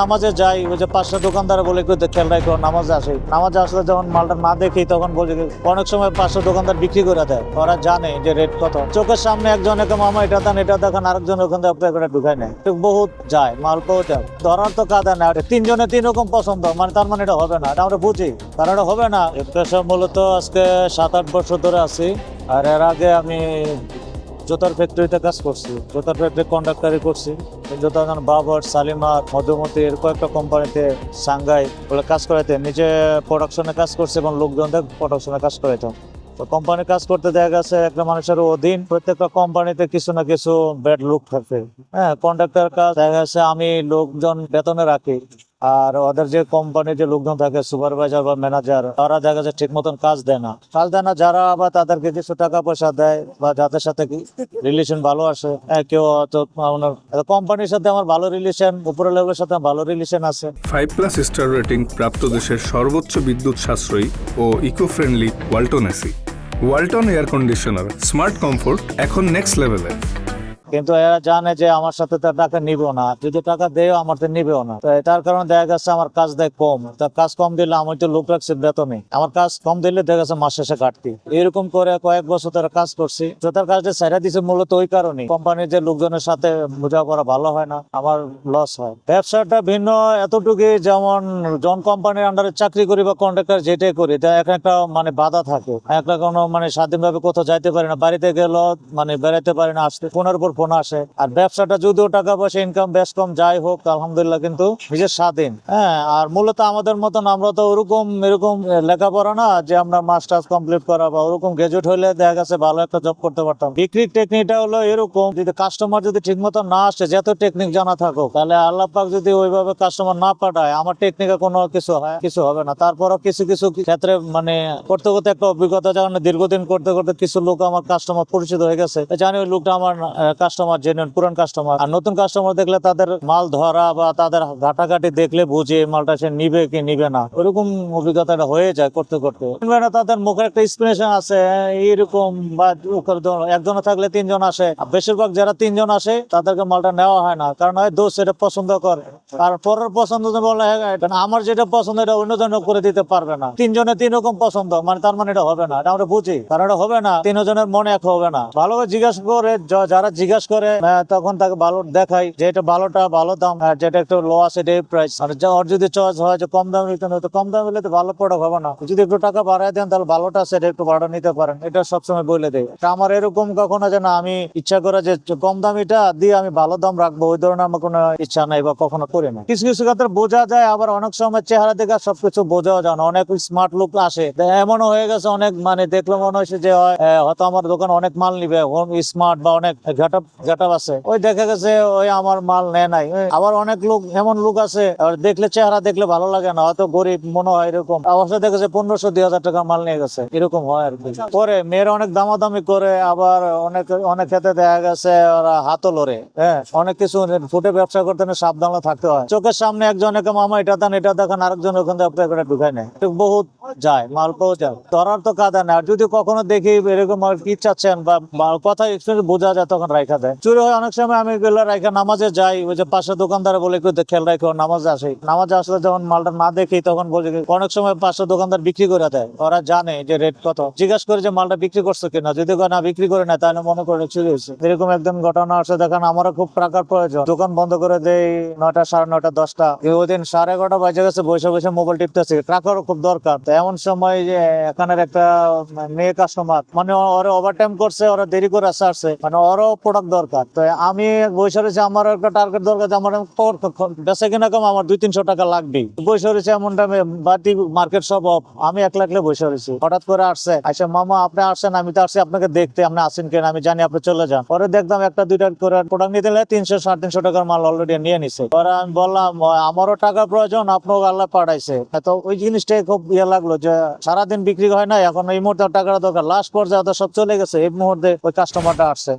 নামাজে যাই, ওই যে পাঁচটা দোকানদার বলে খেয়াল রাখো নামাজে আসে। নামাজে আসলে যখন মালটা না দেখি তখন বলি অনেক সময় পাঁচটা দোকানদার বিক্রি করে দেয়। ওরা জানে যে রেট কত। চোখের সামনে একজনকে মামা এটা দেন এটা দেখান, আরেকজন ওখান থেকে ঢুকায় নেয়। বহুত যায়, মাল পৌঁছায়। ধরার তো কাদা না, তিনজনে তিন রকম পছন্দ, মানে তার মানে এটা হবে না, এটা আমরা বুঝি, কারণ এটা হবে না। পেশা মূলত আজকে 7-8 বছর ধরে আছি। আর এর আগে আমি জুতার ফ্যাক্টরিতে কাজ করছি, জুতার ফ্যাক্টরি কন্ডাক্টারি করছি। জুতা বাবর, শালিমার, মধুমতি এর কয়েকটা কোম্পানিতে, সাংঘাই বলে কাজ করাইতে, নিজে প্রোডাকশনে কাজ করছে এবং লোকজনদের প্রোডাকশনে কাজ করাইতাম। তো কোম্পানি কাজ করতে দেখা গেছে একটা মানুষের অধীন প্রত্যেকটা কোম্পানিতে কিছু না কিছু ব্যাড লুক থাকে। হ্যাঁ, কন্ট্রাক্টর কাজ দেখা গেছে আমি লোকজন বেতনে রাখি, আর ওদের যে কোম্পানির যে লোকজন থাকে সুপারভাইজার বা ম্যানেজার, তারা দেখা যায় ঠিক মতন কাজ দেয় না। যারা আবার তাদেরকে কিছু টাকা পয়সা দেয় বা যাদের সাথে রিলেশন ভালো আসে, কেউ কোম্পানির সাথে আমার ভালো রিলেশন, উপরের লেভেলের সাথে ভালো রিলেশন আছে। 5+ স্টার রেটিং প্রাপ্ত দেশের সর্বোচ্চ বিদ্যুৎ সাশ্রয়ী ও eco friendly Walton AC. Walton air conditioner, smart comfort এখন নেক্সট লেভেলে। কিন্তু এরা জানে যে আমার সাথে তার টাকা নিবেও না, যদি টাকা দেয় আমার তো নিবেও না। তার কারণে দেখা গেছে আমার কাজ দেয় কম। তার কাজ কম দিলে আমি তো লোক রাখছি বেতনে, আমার কাজ কম দিলে দেখা গেছে মাস শেষে ঘাটতি। এরকম করে কয়েক বছর তারা কাজ করছি। তার কাজটা ছেড়ে দিচ্ছে মূলত ওই কারণে, কোম্পানির যে লোকজনের সাথে বোঝা করা ভালো হয় না, আমার লস হয়। ব্যবসাটা ভিন্ন এতটুকু, যেমন জন কোম্পানির আন্ডারে চাকরি করি বা কন্ট্রাক্টর যেটাই করি, তা একটা মানে বাধা থাকে, একটা কোনো মানে স্বাধীনভাবে কোথাও যাইতে পারি না, বাড়িতে গেলেও মানে বেড়াইতে পারি না, আসতে ফোনের উপর ফোন আসে। আর ব্যবসাটা যদিও টাকা পয়সা ইনকাম বেশ কম যাই হোক আলহামদুলিল্লাহ, কিন্তু নিজের স্বাধীন। হ্যাঁ, আর মূলত আমাদের মতন আমরা তো এরকম লেখাপড়া না যে আমরা মাস্টার্স কমপ্লিট করা বা ওরকম গ্রাজুয়েট হলে দেখা গেছে ভালো একটা জব করতে পারতাম। বিক্রির টেকনিকটা হলো এরকম, যদি কাস্টমার যদি ঠিক মতো না আসে, যত টেকনিক জানা থাকুক, তাহলে আল্লাহ পাক যদি ওইভাবে কাস্টমার না পাঠায়, আমার টেকনিকে কোনো কিছু হবে না। তারপরও কিছু কিছু ক্ষেত্রে মানে করতে করতে একটা অভিজ্ঞতা, যখন দীর্ঘদিন করতে করতে কিছু লোক আমার কাস্টমার পরিচিত হয়ে গেছে, জানি ওই লোকটা আমার কাস্টমার, জেনুইন পুরান কাস্টমার। আর নতুন কাস্টমার দেখলে তাদের মাল ধরা বা তাদের ঘাটাঘাটি দেখলে বুঝে মালটা সে নিবে কি নিবে না, ওরকম অভিজ্ঞতাটা হয়ে যায় করতে করতে। তাদের মুখে একটা এক্সপ্রেশন আছে এইরকম, বা একজন থাকলে তিনজন আসে, বেশিরভাগ যারা তিনজন আসে তাদেরকে মালটা নেওয়া হয় না, কারণ হয় দোষ সেটা পছন্দ করে, আর পরের পছন্দ বলে আমার যেটা পছন্দ এটা অন্যজন করে দিতে পারবে না। তিনজনে তিন রকম পছন্দ, মানে তার মানে এটা হবে না, এটা আমরা বুঝি, কারণ এটা হবে না, তিনজনের মনে এক হবে না। ভালোভাবে জিজ্ঞাসা করে, যারা জিজ্ঞাসা করে তখন তাকে ভালো দেখাই যে এটা ভালোটা ভালো দাম, আর যেটা একটু লো আছে এটাই প্রাইস। আর ওর যদি চয়েস হয় যে কম দাম নিতে, হয়তো কম দাম হলে তো ভালো প্রোডাক্ট হবে না, যদি একটু টাকা বাড়ায় দেন তাহলে ভালোটা সেটা একটু ভাড়া নিতে পারেন, এটা সবসময় বলে দেয়। আমার এরকম কখনো যে না আমি ইচ্ছা করে যে কম দামিটা দিয়ে আমি ভালো দাম রাখবো, ওই ধরনের আমার কোনো ইচ্ছা নাই বা কখনো করি না। কিছু কিছু ক্ষেত্রে বোঝা যায়, আবার অনেক সময় চেহারা দেখে সবকিছু বোঝাও যায় না। অনেক স্মার্ট লোক আসে, এমনও হয়ে গেছে অনেক, মানে দেখলে মনে হয়েছে যে হয়তো আমার দোকান অনেক মাল নিবে, স্মার্ট বা অনেক ঘাটাপ আছে, ওই দেখা গেছে ওই আমার মাল নেয় নাই। আবার অনেক লোক এমন লোক আছে দেখলে চেহারা দেখলে ভালো লাগে না, হয়তো গরিব মনে হয়, এরকম অবশ্যই দেখেছে 1500-2000 টাকা মাল নিয়ে গেছে, এরকম হয় আর কি। পরে মেয়েরা অনেক দামাদামি করে, আবার অনেক ক্ষেত্রে দেখা গেছে ওরা হাতও লড়ে। হ্যাঁ, অনেক কিছু ফুটে ব্যবসা করতে সাবধান থাকতে হয়। চোখের সামনে একজনকে মামা এটা দেন এটা দেখান, আরেকজন ওখান থেকে ঢুকায় নেয়, বহুত যায়, মাল পৌঁছায়। ধরার তো কাদা না, আর যদি কখনো দেখি এরকম কি চাচ্ছেন বা কথা এক্সপিরিয়েন্স বোঝা যায়, তখন রাখা দেয়। চুরি হয় অনেক সময়, আমি এগুলো রাখা নামাজে যাই, ওই যে পাঁচটা দোকানদার বলে খেয়াল রাখো নামাজে আসে। নামাজে আসলে যখন মালটা না দেখি তখন বলি অনেক সময় পাঁচটা দোকানদার বিক্রি করে দেয়, ওরা জানে যে রেট কত, জিজ্ঞাসা করে যে মালটা বিক্রি করছো কিনা, যদি না বিক্রি করে না তাহলে মনে করে চুরি হয়েছে। এরকম একদম ঘটনা আসে, দেখেন আমারও খুব টাকার প্রয়োজন, দোকান বন্ধ করে দেয় 9টা, 9:30, 10টা। ওই দিন 11:30 বাজে গেছে, বসে বসে মোবাইল টিপতেছে, টাকারও খুব দরকার। তো এমন সময় যে এখানের একটা মেয়ে কাস্টমার, মানে ওরা ওভারটাইম করছে, ওরা দেরি করে আসছে, মানে ওরও প্রোডাক্ট দরকার। তো আমি বসে রয়েছে, আমার একটা টার্গেট দরকার, আমার বেচা কিনা কম, আমার 200-300 টাকা লাগবে। বসে রয়েছে এমন টাইমে বাড়তি মার্কেট সব অফ, আমি একলা বসে রয়েছি। হঠাৎ করে আসছে, আচ্ছা মামা আপনি আসছেন, আমি তো আসছি আপনাকে দেখতে, আপনি আসেন কেন, আমি জানি আপনি চলে যান। পরে দেখলাম একটা দুইটা করে প্রোডাক্ট নিতে 300-350 টাকার মাল অলরেডি নিয়ে নিছে। পরে আমি বললাম আমারও টাকার প্রয়োজন, আপনাকে আল্লাহ পাঠাইছে। তো ওই জিনিসটাই খুব লাগলো যে সারাদিন বিক্রি হয় না, এখন এই মুহূর্তে টাকার দরকার, লাস্ট পর্যায়ে সব চলে গেছে, এই মুহূর্তে ওই কাস্টমারটা আসছে।